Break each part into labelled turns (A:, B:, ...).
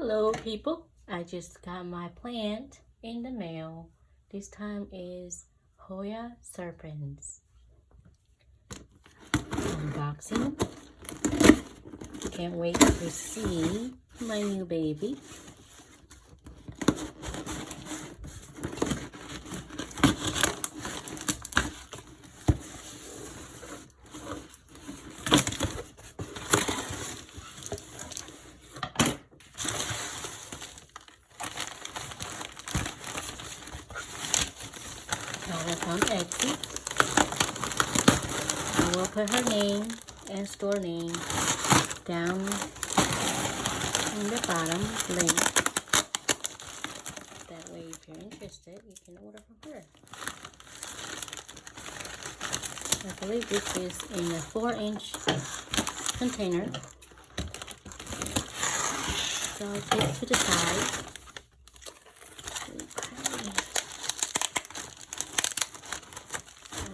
A: Hello people, I just got my plant in the mail. This time is Hoya Serpens. Unboxing. Can't wait to see my new baby. On Etsy. I will put her name and store name down in the bottom link. That way, if you're interested, you can order from her. I believe this is in a 4-inch container. So I'll take it to the side.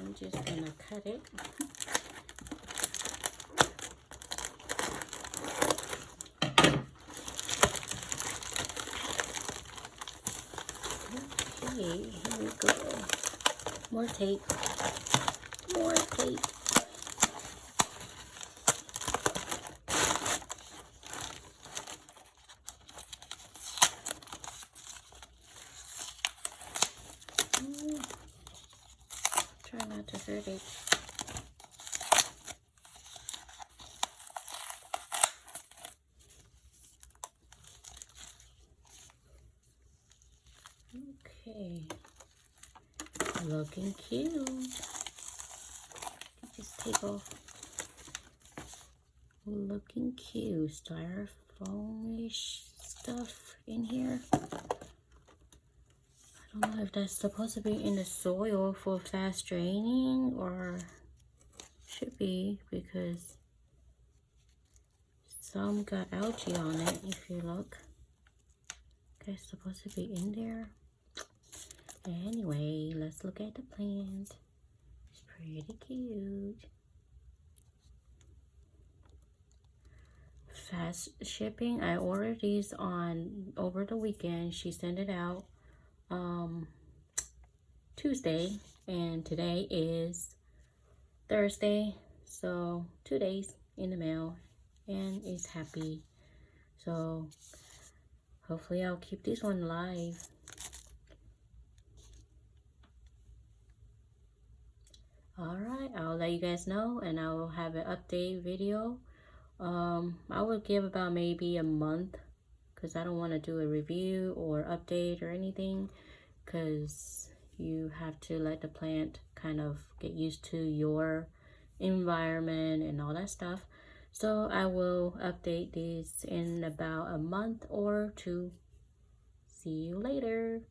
A: I'm just gonna cut it. Okay, here we go. More tape. More tape. Try not to hurt it. Okay, looking cute. Just take off. Looking cute. Styrofoam-ish stuff in here. I don't know if that's supposed to be in the soil for fast draining, or should be, because some got algae on it. If you look, okay, it's supposed to be in there. Anyway, let's look at the plant. It's pretty cute. Fast shipping. I ordered these on over the weekend. She sent it out Tuesday, and today is Thursday, so 2 days in the mail, and it's happy. So hopefully I'll keep this one live. Alright, I'll let you guys know, and I will have an update video. I will give about maybe a month, because I don't want to do a review or update or anything, because you have to let the plant kind of get used to your environment and all that stuff. So I will update this in about a month or two. See you later.